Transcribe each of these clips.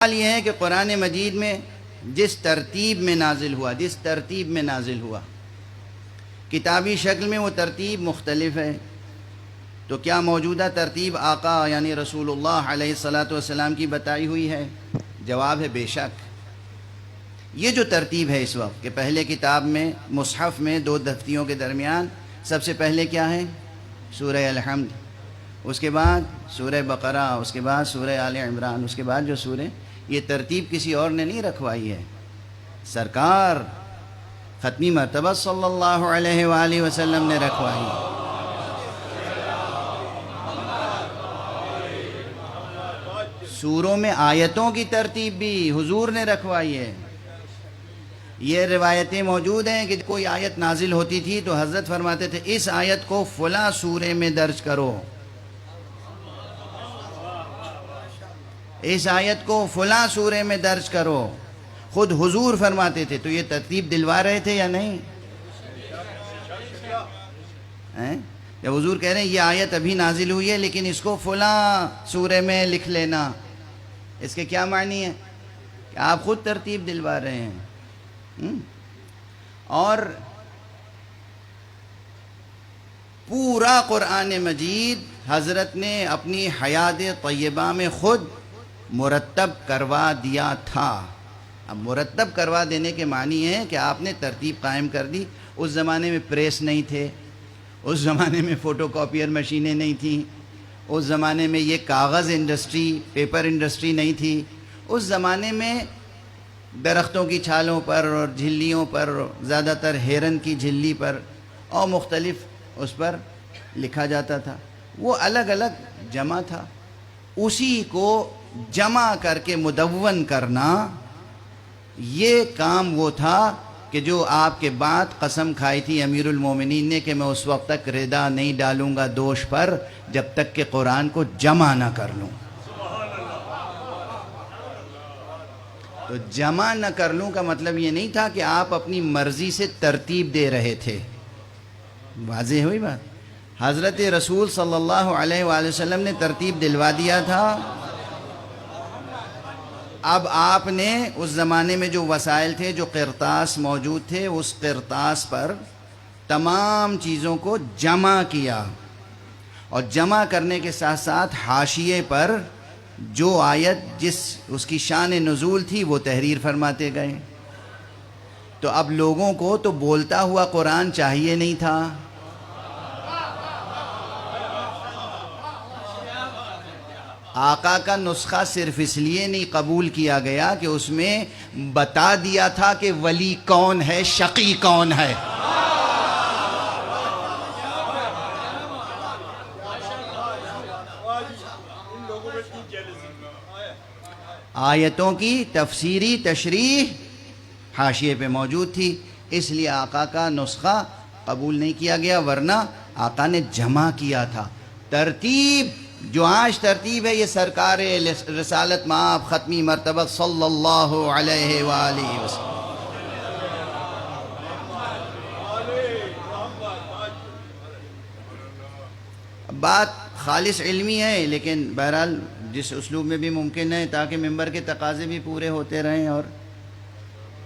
حال یہ ہے کہ قرآن مجید میں جس ترتیب میں نازل ہوا کتابی شکل میں وہ ترتیب مختلف ہے، تو کیا موجودہ ترتیب آقا یعنی رسول اللہ علیہ السلام کی بتائی ہوئی ہے؟ جواب ہے بے شک۔ یہ جو ترتیب ہے اس وقت کہ پہلے کتاب میں مصحف میں دو دفتیوں کے درمیان سب سے پہلے کیا ہے؟ سورہ الحمد، اس کے بعد سورہ بقرہ، اس کے بعد سورہ آل عمران، اس کے بعد جو سورہ، یہ ترتیب کسی اور نے نہیں رکھوائی ہے، سرکار ختمی مرتبہ صلی اللہ علیہ وآلہ وسلم نے رکھوائی ہے۔ سوروں میں آیتوں کی ترتیب بھی حضور نے رکھوائی ہے۔ یہ روایتیں موجود ہیں کہ کوئی آیت نازل ہوتی تھی تو حضرت فرماتے تھے اس آیت کو فلاں سورے میں درج کرو، اس آیت کو فلاں سورے میں درج کرو، خود حضور فرماتے تھے۔ تو یہ ترتیب دلوا رہے تھے یا نہیں؟ جب حضور کہہ رہے ہیں یہ آیت ابھی نازل ہوئی ہے لیکن اس کو فلاں سورے میں لکھ لینا، اس کے کیا معنی ہے؟ کہ آپ خود ترتیب دلوا رہے ہیں۔ اور پورا قرآن مجید حضرت نے اپنی حیات طیبہ میں خود مرتب کروا دیا تھا۔ اب مرتب کروا دینے کے معنی ہے کہ آپ نے ترتیب قائم کر دی۔ اس زمانے میں پریس نہیں تھے، اس زمانے میں فوٹو کاپیر مشینیں نہیں تھیں، اس زمانے میں یہ کاغذ انڈسٹری، پیپر انڈسٹری نہیں تھی، اس زمانے میں درختوں کی چھالوں پر اور جھلیوں پر، زیادہ تر ہرن کی جھلی پر اور مختلف اس پر لکھا جاتا تھا، وہ الگ الگ جمع تھا۔ اسی کو جمع کر کے مدون کرنا، یہ کام وہ تھا کہ جو آپ کے بعد قسم کھائی تھی امیر المومنین نے کہ میں اس وقت تک ردا نہیں ڈالوں گا دوش پر جب تک کہ قرآن کو جمع نہ کر لوں۔ تو جمع نہ کر لوں کا مطلب یہ نہیں تھا کہ آپ اپنی مرضی سے ترتیب دے رہے تھے۔ واضح ہوئی بات؟ حضرت رسول صلی اللہ علیہ وآلہ وسلم نے ترتیب دلوا دیا تھا۔ اب آپ نے اس زمانے میں جو وسائل تھے، جو قرطاس موجود تھے، اس قرطاس پر تمام چیزوں کو جمع کیا، اور جمع کرنے کے ساتھ ساتھ حاشیے پر جو آیت جس اس کی شان نزول تھی وہ تحریر فرماتے گئے۔ تو اب لوگوں کو تو بولتا ہوا قرآن چاہیے نہیں تھا، آقا کا نسخہ صرف اس لیے نہیں قبول کیا گیا کہ اس میں بتا دیا تھا کہ ولی کون ہے، شقی کون ہے۔ آیتوں کی تفسیری تشریح حاشیے پہ موجود تھی، اس لیے آقا کا نسخہ قبول نہیں کیا گیا، ورنہ آقا نے جمع کیا تھا۔ ترتیب جو آج ترتیب ہے یہ سرکار رسالت مآب ختمی مرتبہ صلی اللہ علیہ وآلہ وسلم۔ بات خالص علمی ہے لیکن بہرحال جس اسلوب میں بھی ممکن ہے تاکہ ممبر کے تقاضے بھی پورے ہوتے رہیں اور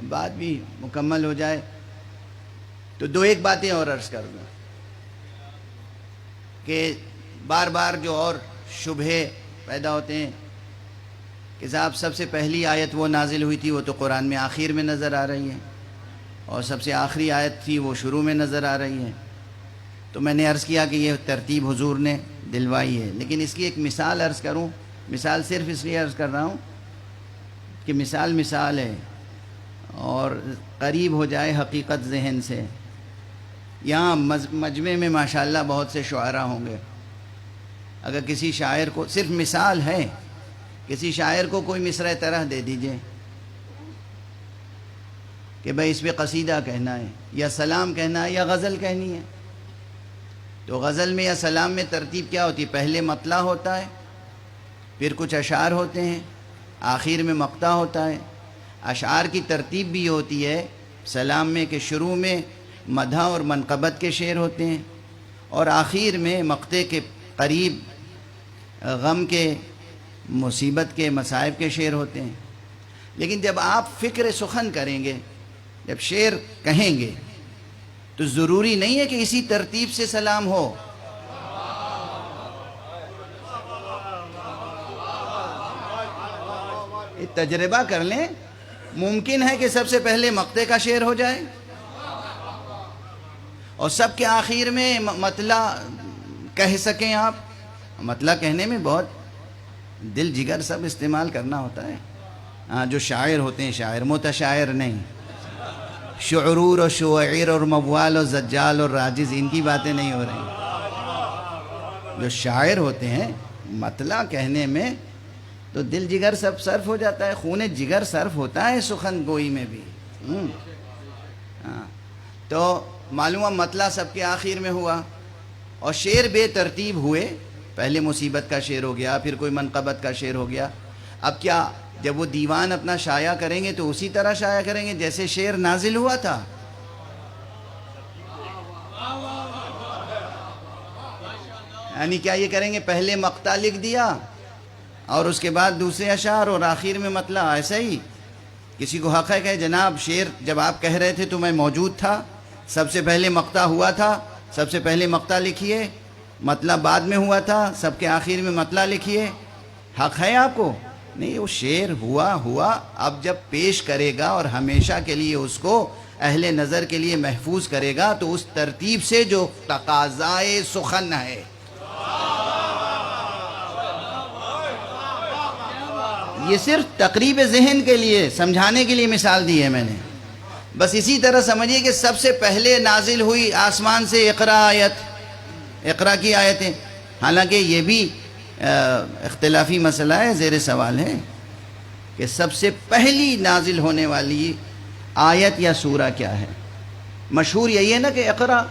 بات بھی مکمل ہو جائے، تو دو ایک باتیں اور عرض کر دوں کہ بار بار جو اور شبہے پیدا ہوتے ہیں کہ صاحب سب سے پہلی آیت وہ نازل ہوئی تھی وہ تو قرآن میں آخر میں نظر آ رہی ہے، اور سب سے آخری آیت تھی وہ شروع میں نظر آ رہی ہے۔ تو میں نے عرض کیا کہ یہ ترتیب حضور نے دلوائی ہے، لیکن اس کی ایک مثال عرض کروں۔ مثال صرف اس لیے عرض کر رہا ہوں کہ مثال ہے اور قریب ہو جائے حقیقت ذہن سے۔ یہاں مجمع میں ماشاءاللہ بہت سے شعراء ہوں گے، اگر کسی شاعر کو، صرف مثال ہے، کسی شاعر کو کوئی مصرع طرح دے دیجئے کہ بھئی اس پہ قصیدہ کہنا ہے یا سلام کہنا ہے یا غزل کہنی ہے، تو غزل میں یا سلام میں ترتیب کیا ہوتی ہے؟ پہلے مطلع ہوتا ہے، پھر کچھ اشعار ہوتے ہیں، آخر میں مقطع ہوتا ہے۔ اشعار کی ترتیب بھی ہوتی ہے سلام میں کہ شروع میں مدح اور منقبت کے شعر ہوتے ہیں اور آخر میں مقطع کے قریب غم کے، مصیبت کے، مصائب کے شعر ہوتے ہیں۔ لیکن جب آپ فکر سخن کریں گے، جب شعر کہیں گے، تو ضروری نہیں ہے کہ اسی ترتیب سے سلام ہو. یہ تجربہ کر لیں، ممکن ہے کہ سب سے پہلے مقطع کا شعر ہو جائے اور سب کے آخر میں مطلع کہہ سکیں آپ. مطلع کہنے میں بہت دل جگر سب استعمال کرنا ہوتا ہے. ہاں، جو شاعر ہوتے ہیں شاعر، متشاعر نہیں. شعرور اور شعیر اور موال اور زجال اور راجز، ان کی باتیں نہیں ہو رہی. جو شاعر ہوتے ہیں مطلع کہنے میں تو دل جگر سب صرف ہو جاتا ہے، خون جگر صرف ہوتا ہے سخن گوئی میں بھی. ہاں، تو معلومہ مطلع سب کے آخر میں ہوا اور شعر بے ترتیب ہوئے. پہلے مصیبت کا شعر ہو گیا، پھر کوئی منقبت کا شعر ہو گیا. اب کیا جب وہ دیوان اپنا شائع کریں گے تو اسی طرح شائع کریں گے جیسے شعر نازل ہوا تھا؟ یعنی کیا یہ کریں گے پہلے مقطع لکھ دیا اور اس کے بعد دوسرے اشعار اور آخر میں مطلع؟ ایسا ہی کسی کو حق ہے کہ جناب شعر جب آپ کہہ رہے تھے تو میں موجود تھا، سب سے پہلے مقطع ہوا تھا، سب سے پہلے مقطع لکھیے، مطلع بعد میں ہوا تھا، سب کے آخر میں مطلع لکھیے. حق ہے آپ کو؟ نہیں، وہ شعر ہوا. اب جب پیش کرے گا اور ہمیشہ کے لیے اس کو اہل نظر کے لیے محفوظ کرے گا تو اس ترتیب سے جو تقاضائے سخن ہے. یہ صرف تقریب ذہن کے لیے، سمجھانے کے لیے مثال دی ہے میں نے. بس اسی طرح سمجھیے کہ سب سے پہلے نازل ہوئی آسمان سے اقرا آیت، اقرا کی آیتیں. حالانکہ یہ بھی اختلافی مسئلہ ہے، زیر سوال ہے کہ سب سے پہلی نازل ہونے والی آیت یا سورہ کیا ہے. مشہور یہی ہے نا کہ اقرا.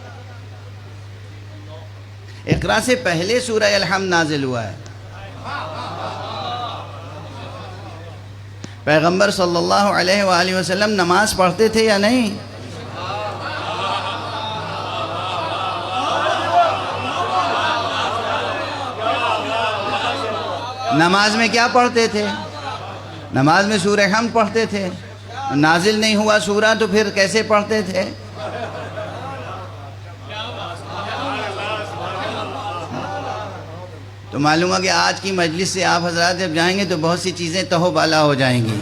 اقرا سے پہلے سورہ الحمد نازل ہوا ہے. پیغمبر صلی اللہ علیہ وآلہ وسلم نماز پڑھتے تھے یا نہیں؟ نماز میں کیا پڑھتے تھے؟ نماز میں سورہ حمد پڑھتے تھے. نازل نہیں ہوا سورہ تو پھر کیسے پڑھتے تھے؟ تو معلوم ہے کہ آج کی مجلس سے آپ حضرات جب جائیں گے تو بہت سی چیزیں تہو بالا ہو جائیں گی.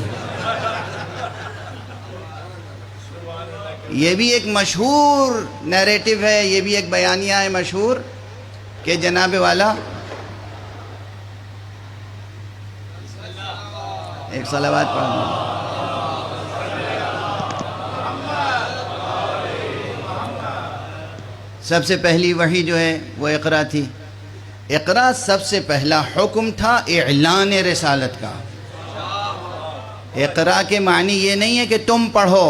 یہ بھی ایک مشہور نیریٹو ہے، یہ بھی ایک بیانیہ ہے مشہور کہ جناب والا ایک صلوات پڑھنا. سب سے پہلی وحی جو ہے وہ اقرا تھی. اقرا سب سے پہلا حکم تھا اعلان رسالت کا. اقرا کے معنی یہ نہیں ہے کہ تم پڑھو.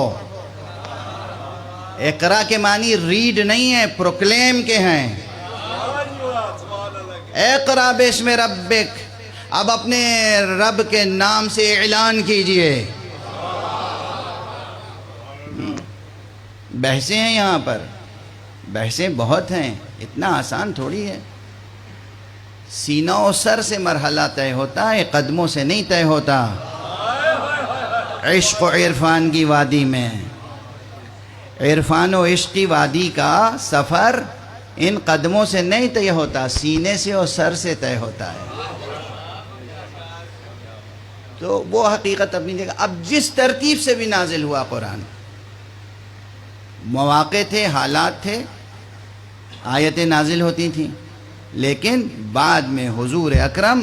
اقرا کے معنی ریڈ نہیں ہے، پروکلیم کے ہیں. اقرا بسم ربک، اب اپنے رب کے نام سے اعلان کیجئے. بحثیں ہیں یہاں پر، بحثیں بہت ہیں، اتنا آسان تھوڑی ہے. سینہ و سر سے مرحلہ طے ہوتا ہے، قدموں سے نہیں طے ہوتا. عشق و عرفان کی وادی میں، عرفان و عشق کی وادی کا سفر ان قدموں سے نہیں طے ہوتا، سینے سے اور سر سے طے ہوتا ہے. تو وہ حقیقت اپنی جگہ. اب جس ترتیب سے بھی نازل ہوا قرآن، مواقع تھے، حالات تھے، آیتیں نازل ہوتی تھیں، لیکن بعد میں حضور اکرم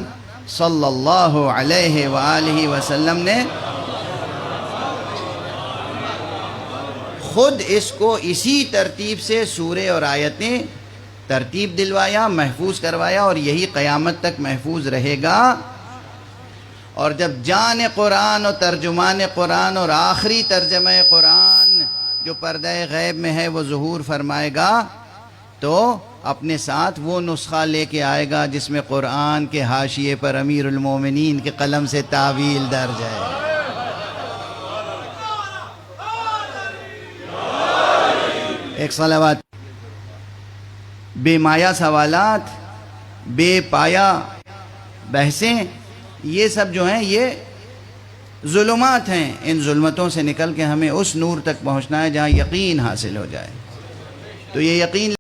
صلی اللہ علیہ وآلہ وسلم نے خود اس کو اسی ترتیب سے سورے اور آیتیں ترتیب دلوایا، محفوظ کروایا، اور یہی قیامت تک محفوظ رہے گا. اور جب جان قرآن اور ترجمان قرآن اور آخری ترجمہ قرآن جو پردہ غیب میں ہے وہ ظہور فرمائے گا تو اپنے ساتھ وہ نسخہ لے کے آئے گا جس میں قرآن کے حاشیے پر امیر المومنین کے قلم سے تعویل درج ہے. ایک صلوات. بے مایا سوالات، بے پایا بحثیں، یہ سب جو ہیں یہ ظلمات ہیں، ان ظلمتوں سے نکل کے ہمیں اس نور تک پہنچنا ہے جہاں یقین حاصل ہو جائے. تو یہ یقین